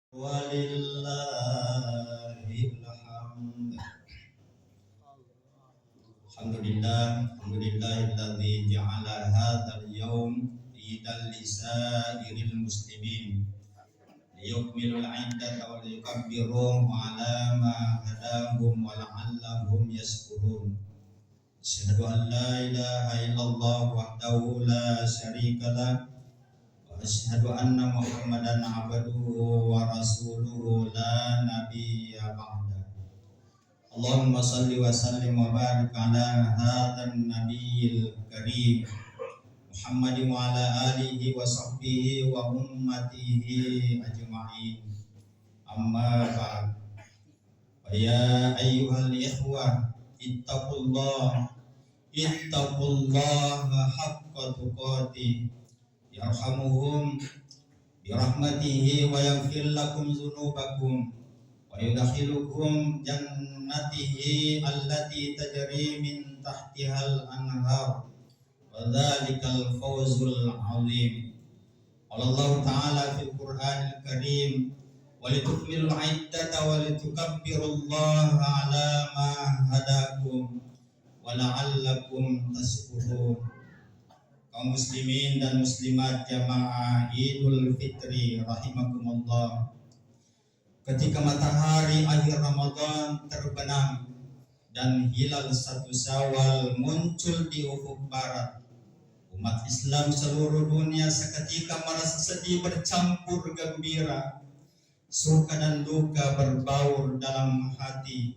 Walillahil hamd. Alhamdulillahilladzi ja'ala hadzal yawm idan lisairil muslimin liyukmilul 'iddata wa liyukabbiru 'ala ma hadahum wa la'allahum yashkurun. Asyhadu an la ilaha illallah wahdahu la syarika lah wa asyhadu anna Muhammadan 'abduhu wa rasuluhu la nabiyya ba'da. Allahumma salli wa sallim wa barik ala hadzal nabiyil karim Muhammadin wa ala alihi wa sahbihi wa ummatihi ajma'in. Amma ba'd. Ya ayyuhal ikhwah, ittaqullaha haqqa tuqatih yarhamuhum birahmatihi wa yaghfir lakum dzunubakum wa yudkhilukum jannatihi allati tajri min tahtihal anhar wa dzalikal fawzul 'azim. Allah Ta'ala fil Qur'anil Karim walitukmilul 'iddata walitukabbirullaha 'ala ma hadakum wa la'allakum tashkurun. Kaum muslimin dan muslimat jamaah Idul Fitri rahimakumullah. Ketika matahari akhir Ramadan terbenam dan hilal 1 Syawal muncul di ufuk barat, umat Islam seluruh dunia seketika merasa sedih bercampur gembira. Suka dan duka berbaur dalam hati,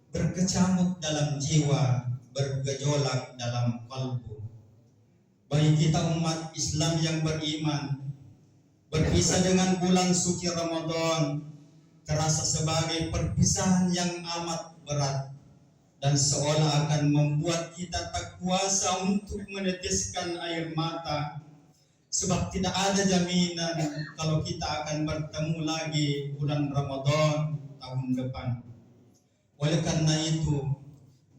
berkecamuk dalam jiwa, bergejolak dalam kalbu. Bagi kita umat Islam yang beriman, berpisah dengan bulan suci Ramadan terasa sebagai perpisahan yang amat berat dan seolah akan membuat kita tak kuasa untuk meneteskan air mata, sebab tidak ada jaminan kalau kita akan bertemu lagi bulan Ramadan tahun depan. Oleh karena itu,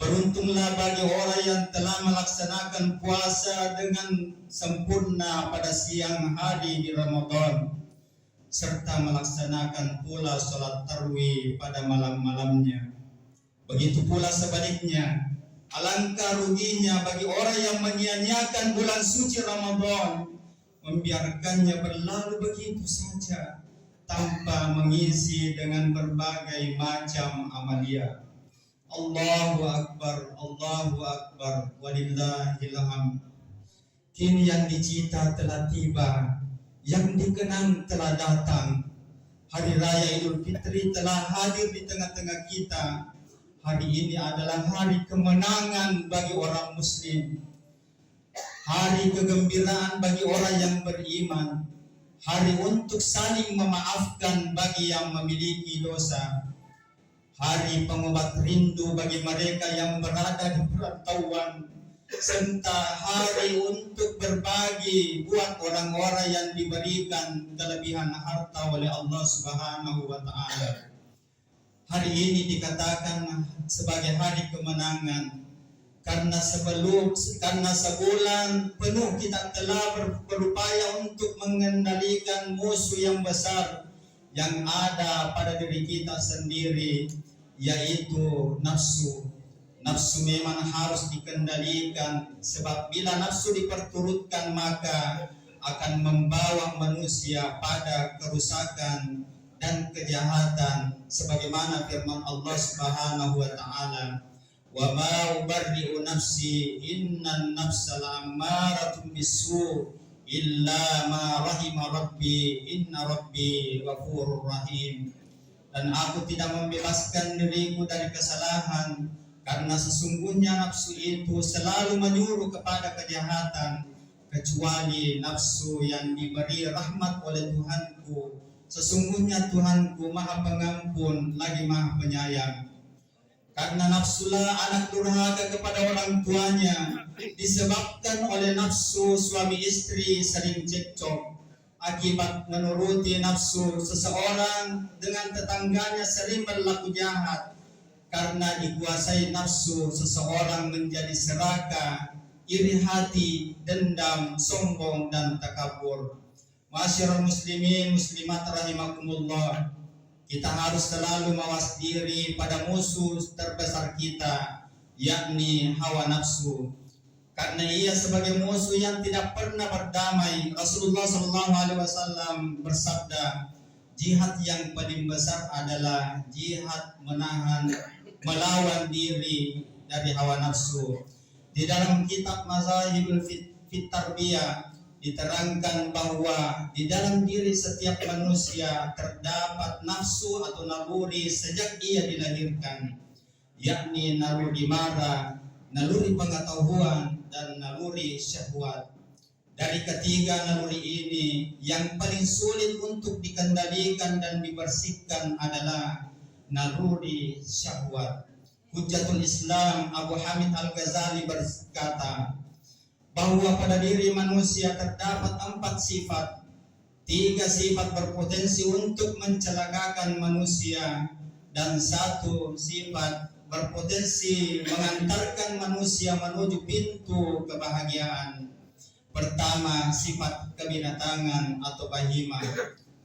beruntunglah bagi orang yang telah melaksanakan puasa dengan sempurna pada siang hari di Ramadan, serta melaksanakan pula sholat tarawih pada malam-malamnya. Begitu pula sebaliknya, alangkah ruginya bagi orang yang menyia-nyiakan bulan suci Ramadan, membiarkannya berlalu begitu saja tanpa mengisi dengan berbagai macam amalia. Allahu Akbar, walillahil hamd. Kini yang dicita telah tiba, yang dikenang telah datang. Hari Raya Idul Fitri telah hadir di tengah-tengah kita. Hari ini adalah hari kemenangan bagi orang muslim, hari kegembiraan bagi orang yang beriman, hari untuk saling memaafkan bagi yang memiliki dosa, hari pengobat rindu bagi mereka yang berada di perantauan, serta hari untuk berbagi buat orang-orang yang diberikan kelebihan harta oleh Allah Subhanahu wa Ta'ala. Hari ini dikatakan sebagai hari kemenangan karena sebulan penuh kita telah berupaya untuk mengendalikan musuh yang besar yang ada pada diri kita sendiri, yaitu nafsu. Nafsu memang harus dikendalikan, sebab bila nafsu diperturutkan maka akan membawa manusia pada kerusakan dan kejahatan, sebagaimana firman Allah Subhanahu wa Ta'ala, wa ma ubarri'u nafsi innan nafsa la'ammaratun bisu illa ma rahima rabbi inna rabbi ghafurur rahim. Dan aku tidak membebaskan diriku dari kesalahan, karena sesungguhnya nafsu itu selalu menyuruh kepada kejahatan, kecuali nafsu yang diberi rahmat oleh Tuhanku. Sesungguhnya Tuhanku Maha Pengampun lagi Maha Penyayang. Karena nafsulah anak durhaka kepada orang tuanya, disebabkan oleh nafsu suami istri sering cekcok. Akibat menuruti nafsu, seseorang dengan tetangganya sering berlaku jahat. Karena dikuasai nafsu, seseorang menjadi serakah, iri hati, dendam, sombong, dan takabur. Masyarul muslimin muslimat rahimakumullah, kita harus selalu mawas diri pada musuh terbesar kita, yakni hawa nafsu. Karena ia sebagai musuh yang tidak pernah berdamai. Rasulullah SAW bersabda, jihad yang paling besar adalah jihad melawan diri dari hawa nafsu. Di dalam kitab Mazahibul Fit Tarbiyah diterangkan bahwa di dalam diri setiap manusia terdapat nafsu atau naluri sejak ia dilahirkan, yakni naluri marah, naluri pengetahuan, dan naluri syahwat. Dari ketiga naluri ini, yang paling sulit untuk dikendalikan dan dibersihkan adalah naluri syahwat. Hujjatul Islam Abu Hamid Al-Ghazali berkata bahwa pada diri manusia terdapat 4 sifat. 3 sifat berpotensi untuk mencelakakan manusia dan 1 sifat berpotensi mengantarkan manusia menuju pintu kebahagiaan. Pertama, sifat kebinatangan atau bahima.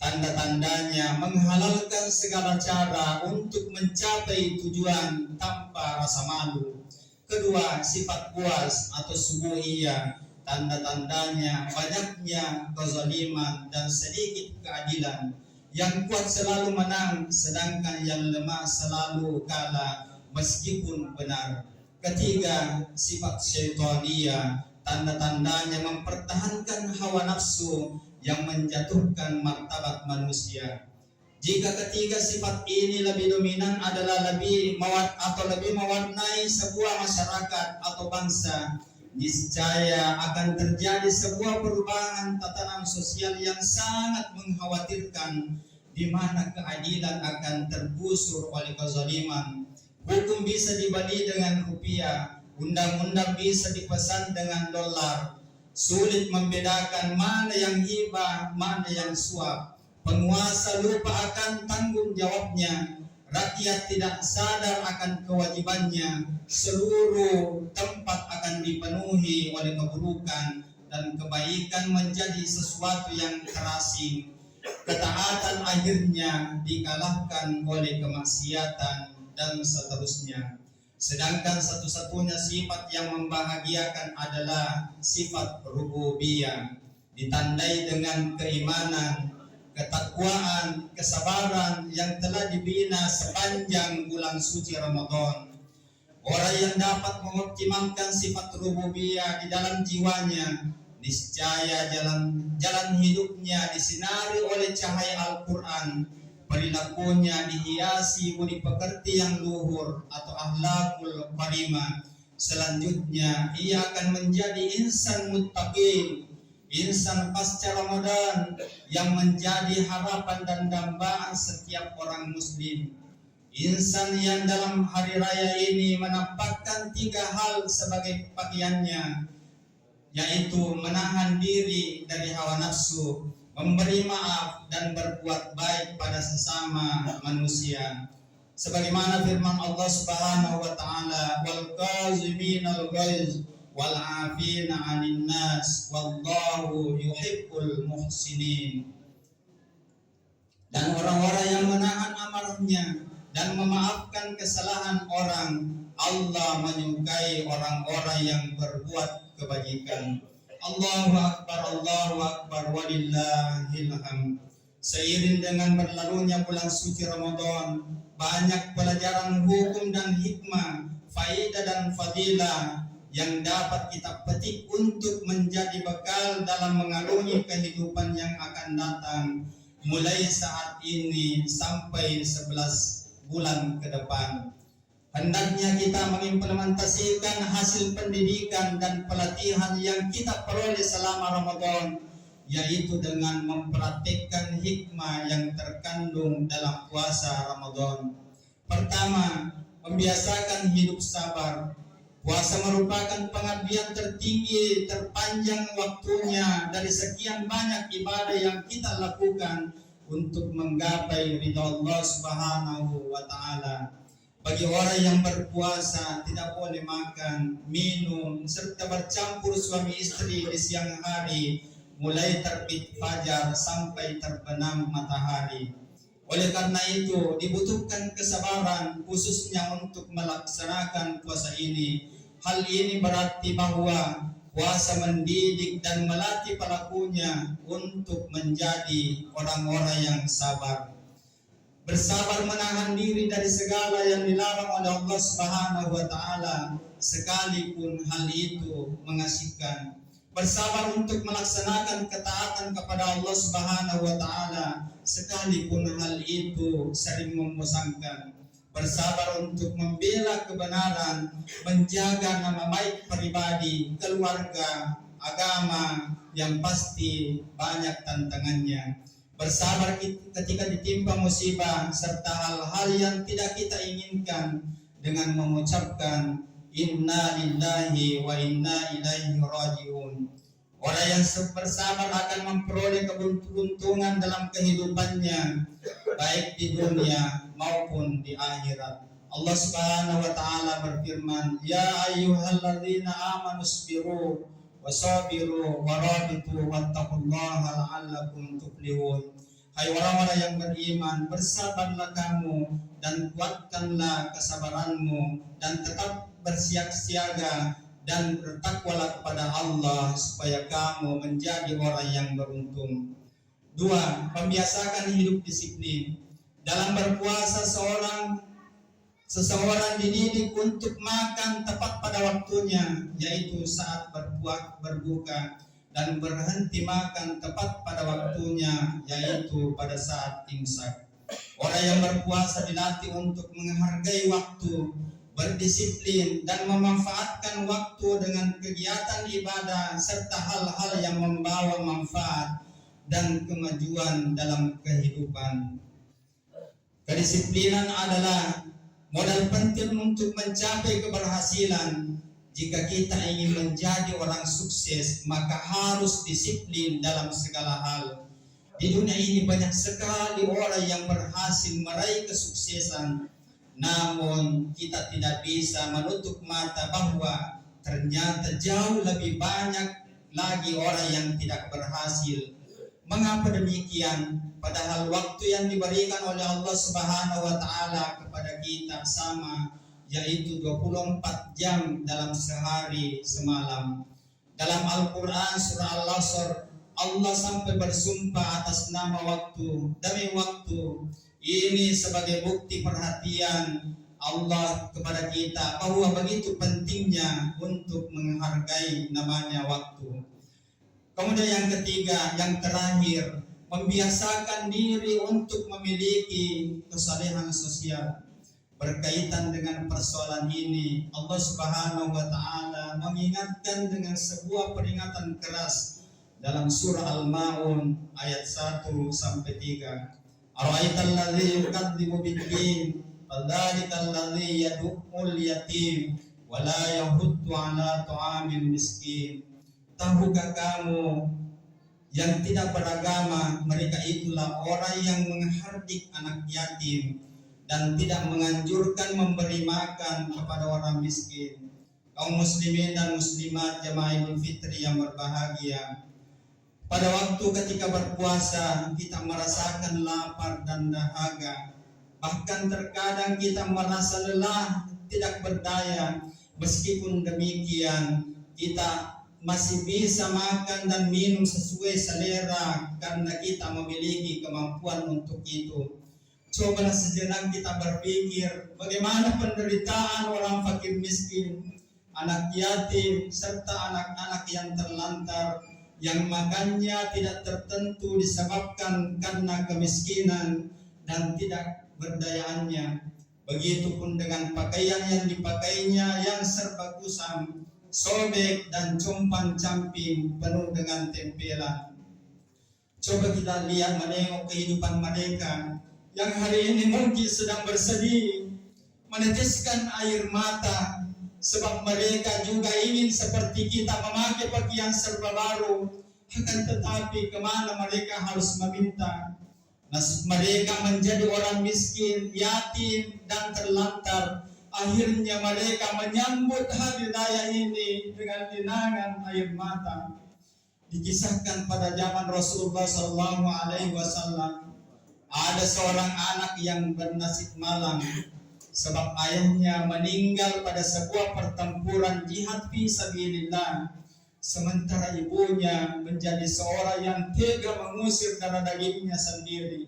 Tanda-tandanya menghalalkan segala cara untuk mencapai tujuan tanpa rasa malu. Kedua, sifat puas atau subuhiyah. Tanda-tandanya banyaknya kezaliman dan sedikit keadilan. Yang kuat selalu menang, sedangkan yang lemah selalu kalah meskipun benar. Ketiga, sifat syaitaniyah. Tanda-tandanya mempertahankan hawa nafsu yang menjatuhkan martabat manusia. Jika ketiga sifat ini lebih dominan adalah lebih mewarnai sebuah masyarakat atau bangsa, niscaya akan terjadi sebuah perubahan tatanan sosial yang sangat mengkhawatirkan, di mana keadilan akan tergusur oleh kezaliman. Hukum bisa dibeli dengan rupiah, undang-undang bisa dipesan dengan dolar. Sulit membedakan mana yang hibah, mana yang suap. Penguasa lupa akan tanggung jawabnya. Rakyat tidak sadar akan kewajibannya. Seluruh tempat akan dipenuhi oleh keburukan, dan kebaikan menjadi sesuatu yang terasing. Ketaatan akhirnya dikalahkan oleh kemaksiatan, dan seterusnya. Sedangkan satu-satunya sifat yang membahagiakan adalah sifat rububiyah, ditandai dengan keimanan, ketakwaan, kesabaran yang telah dibina sepanjang bulan suci Ramadan. Orang yang dapat mengoptimalkan sifat rububiyah di dalam jiwanya, niscaya jalan hidupnya disinari oleh cahaya Al-Quran. Perilakunya dihiasi budi pekerti yang luhur atau akhlakul karimah. Selanjutnya ia akan menjadi insan muttaqin, insan pasca Ramadan yang menjadi harapan dan dambaan setiap orang muslim. Insan yang dalam hari raya ini menampakkan 3 hal sebagai pakaiannya, yaitu menahan diri dari hawa nafsu, memberi maaf, dan berbuat baik pada sesama manusia. Sebagaimana firman Allah Subhanahu wa taala, wal kaziminal ghaiz wal 'afina 'anil nas wallahu yuhibbul muhsinin. Dan orang-orang yang menahan amarahnya dan memaafkan kesalahan orang, Allah menyukai orang-orang yang berbuat kebajikan. Allahu Akbar walillahil hamd. Seiring dengan berlalunya bulan suci Ramadan, banyak pelajaran hukum dan hikmah, faedah dan fadilah yang dapat kita petik untuk menjadi bekal dalam mengarungi kehidupan yang akan datang mulai saat ini sampai 11 bulan ke depan. Hendaknya kita mengimplementasikan hasil pendidikan dan pelatihan yang kita peroleh selama Ramadan, yaitu dengan mempraktikkan hikmah yang terkandung dalam puasa Ramadan. Pertama, membiasakan hidup sabar. Puasa merupakan pengabdian tertinggi, terpanjang waktunya dari sekian banyak ibadah yang kita lakukan untuk menggapai ridha Allah Subhanahu wa taala. Bagi orang yang berpuasa tidak boleh makan, minum, serta bercampur suami istri di siang hari, mulai terbit fajar sampai terbenam matahari. Oleh karena itu, dibutuhkan kesabaran khususnya untuk melaksanakan puasa ini. Hal ini berarti bahwa puasa mendidik dan melatih pelakunya untuk menjadi orang-orang yang sabar. Bersabar menahan diri dari segala yang dilarang oleh Allah Subhanahu wa taala, sekalipun hal itu mengasihkan. Bersabar untuk melaksanakan ketaatan kepada Allah Subhanahu wa taala, sekalipun hal itu sering membosankan. Bersabar untuk membela kebenaran, menjaga nama baik pribadi, keluarga, agama, yang pasti banyak tantangannya. Bersabar ketika ditimpa musibah serta hal-hal yang tidak kita inginkan dengan mengucapkan inna lillahi wa inna ilaihi rajiun. Orang yang bersabar akan memperoleh keberuntungan dalam kehidupannya, baik di dunia maupun di akhirat. Allah Subhanahu wa taala berfirman, "Ya ayyuhalladzina amanu sabiru wasabiru warabitu wattaqullaha la'allakum tuflihun." Hai orang-orang yang beriman, bersabarlah kamu dan kuatkanlah kesabaranmu dan tetap bersiap-siaga dan bertakwalah kepada Allah supaya kamu menjadi orang yang beruntung. 2. Membiasakan hidup disiplin. Dalam berpuasa seseorang dididik untuk makan tepat pada waktunya, yaitu saat berbuka, dan berhenti makan tepat pada waktunya, yaitu pada saat imsak. Orang yang berpuasa dilatih untuk menghargai waktu, berdisiplin, dan memanfaatkan waktu dengan kegiatan ibadah serta hal-hal yang membawa manfaat dan kemajuan dalam kehidupan. Kedisiplinan adalah modal penting untuk mencapai keberhasilan. Jika kita ingin menjadi orang sukses, maka harus disiplin dalam segala hal. Di dunia ini banyak sekali orang yang berhasil meraih kesuksesan, namun kita tidak bisa menutup mata bahwa ternyata jauh lebih banyak lagi orang yang tidak berhasil. Mengapa demikian? Padahal waktu yang diberikan oleh Allah Subhanahu wa taala kepada kita sama, yaitu 24 jam dalam sehari semalam. Dalam Al-Quran surah Al-Asr, Allah sampai bersumpah atas nama waktu demi waktu. Ini sebagai bukti perhatian Allah kepada kita bahwa begitu pentingnya untuk menghargai namanya waktu. Kemudian yang ketiga, yang terakhir, membiasakan diri untuk memiliki kesalehan sosial. Berkaitan dengan persoalan ini, Allah Subhanahu wa taala mengingatkan dengan sebuah peringatan keras dalam surah Al-Maun ayat 1 sampai 3. Ara'aital ladzi yukadzibu bid-din fadzalikal ladzi yad'ul yatim wa la yahuddu 'ala ta'amil miskin. Tahukah kamu yang tidak beragama, mereka itulah orang yang menghardik anak yatim dan tidak menganjurkan memberi makan kepada orang miskin. Kaum muslimin dan muslimat jamaah Idul Fitri yang berbahagia, pada waktu ketika berpuasa kita merasakan lapar dan dahaga. Bahkan terkadang kita merasa lelah, tidak berdaya. Meskipun demikian, kita masih bisa makan dan minum sesuai selera karena kita memiliki kemampuan untuk itu. Cobalah sejenak kita berpikir bagaimana penderitaan orang fakir miskin, anak yatim, serta anak-anak yang terlantar, yang makannya tidak tertentu disebabkan karena kemiskinan dan tidak berdayaannya. Begitupun dengan pakaian yang dipakainya yang serba kusam, sobek dan compang-camping penuh dengan tempelan. Coba kita lihat menengok kehidupan mereka yang hari ini mungkin sedang bersedih, meneteskan air mata, sebab mereka juga ingin seperti kita memakai pakaian serba baru. Akan tetapi kemana mereka harus meminta? Nasib mereka menjadi orang miskin, yatim, dan terlantar. Akhirnya mereka menyambut hari raya ini dengan genangan air mata. Dikisahkan pada zaman Rasulullah Sallallahu Alaihi Wasallam ada seorang anak yang bernasib malang sebab ayahnya meninggal pada sebuah pertempuran jihad fi sabilillah, sementara ibunya menjadi seorang yang tega mengusir darah dagingnya sendiri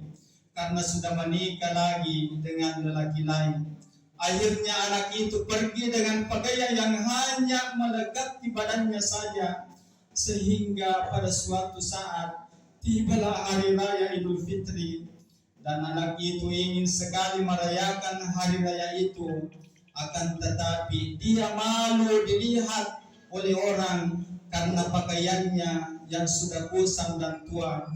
karena sudah menikah lagi dengan lelaki lain. Akhirnya anak itu pergi dengan pakaian yang hanya melekat di badannya saja, sehingga pada suatu saat tibalah hari raya Idul Fitri dan anak itu ingin sekali merayakan hari raya itu, akan tetapi dia malu dilihat oleh orang karena pakaiannya yang sudah kusam dan tua.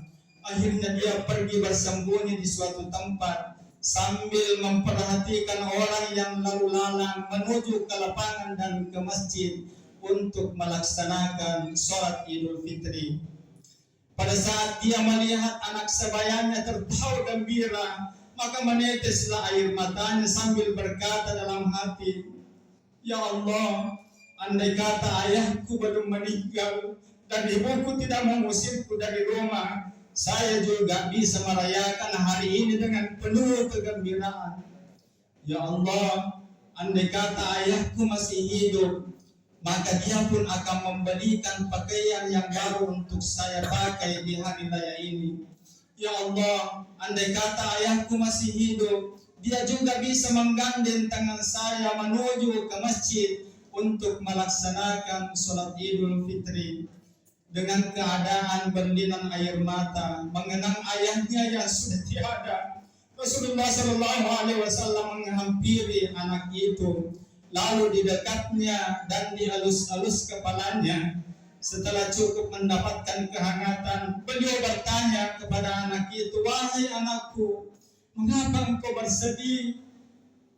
Akhirnya dia pergi bersembunyi di suatu tempat sambil memperhatikan orang yang lalu lalang menuju ke lapangan dan ke masjid untuk melaksanakan sholat Idul Fitri. Pada saat dia melihat anak sebayanya tertawa gembira, maka meneteslah air matanya sambil berkata dalam hati, "Ya Allah, andai kata ayahku belum meninggal dan ibuku tidak mengusirku dari rumah, saya juga bisa merayakan hari ini dengan penuh kegembiraan. Ya Allah, andai kata ayahku masih hidup, maka dia pun akan membelikan pakaian yang baru untuk saya pakai di hari raya ini. Ya Allah, andai kata ayahku masih hidup, dia juga bisa menggandeng tangan saya menuju ke masjid untuk melaksanakan sholat Idul Fitri." Dengan keadaan berlinang air mata mengenang ayahnya yang sudah tiada, Rasulullah Sallallahu Alaihi Wasallam menghampiri anak itu, lalu didekatnya dan dihalus-halus kepalanya. Setelah cukup mendapatkan kehangatan, beliau bertanya kepada anak itu, "Wahai anakku, mengapa engkau bersedih?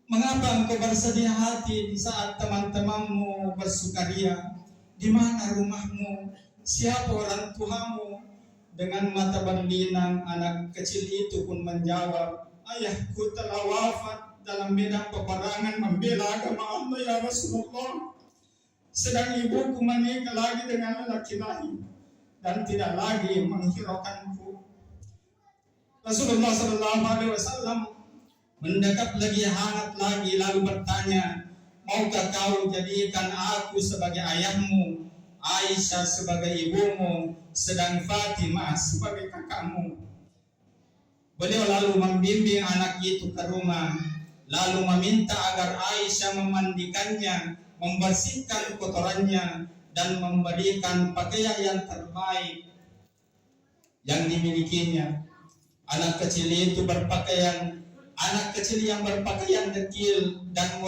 Mengapa engkau bersedih hati di saat teman-temanmu bersukaria? Di mana rumahmu? Siapa orang tuamu?" Dengan mata berlinang, anak kecil itu pun menjawab, "Ayahku telah wafat dalam medan peperangan membela agama Allah ya Rasulullah. Sedang ibuku menikah lagi dengan lelaki lain dan tidak lagi menghiraukanku." Rasulullah Sallallahu Alaihi Wasallam mendekat lagi hangat lagi lalu bertanya, "Maukah kau jadikan aku sebagai ayahmu, Aisyah sebagai ibumu, sedang Fatimah sebagai kakakmu?" Beliau lalu membimbing anak itu ke rumah, lalu meminta agar Aisyah memandikannya, membersihkan kotorannya, dan memberikan pakaian yang terbaik yang dimilikinya. Anak kecil yang berpakaian dekil dan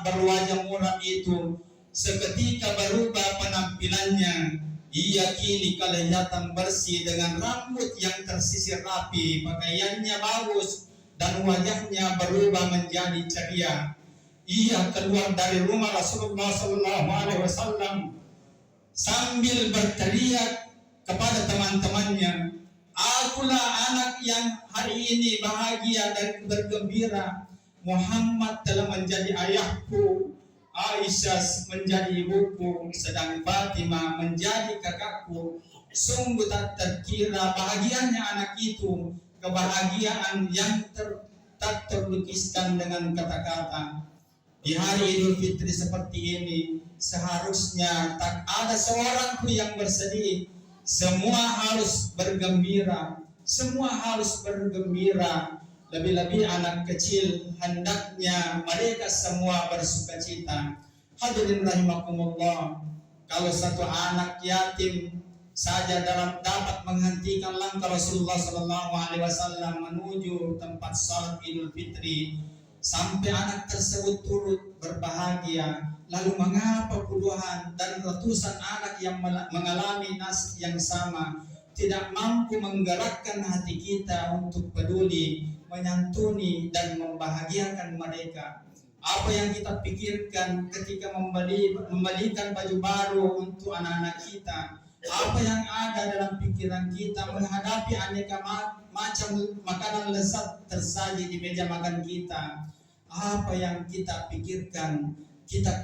berwajah muram itu seketika berubah penampilannya. Ia kini kelihatan bersih dengan rambut yang tersisir rapi, pakaiannya bagus, dan wajahnya berubah menjadi ceria. Ia keluar dari rumah Rasulullah Sallallahu Alaihi Wasallam sambil berteriak kepada teman-temannya, "Akulah anak yang hari ini bahagia dan bergembira. Muhammad telah menjadi ayahku, Aisyah menjadi ibuku, sedang Fatimah menjadi kakakku." Sungguh tak terkira bahagianya anak itu, kebahagiaan yang tak terlukiskan dengan kata-kata. Di hari Idul Fitri seperti ini, seharusnya tak ada seorang pun yang bersedih. Semua harus bergembira, semua harus bergembira. Lebih-lebih anak kecil, hendaknya mereka semua bersukacita. Hadirin rahimakumullah, kalau satu anak yatim saja dapat menghentikan langkah Rasulullah Sallallahu Alaihi Wasallam menuju tempat salat Idul Fitri, sampai anak tersebut turut berbahagia, lalu mengapa puluhan dan ratusan anak yang mengalami nasib yang sama tidak mampu menggerakkan hati kita untuk peduli, menyantuni dan membahagiakan mereka? Apa yang kita pikirkan ketika membelikan baju baru untuk anak-anak kita? Apa yang ada dalam pikiran kita menghadapi aneka macam makanan lezat tersaji di meja makan kita? Apa yang kita pikirkan kita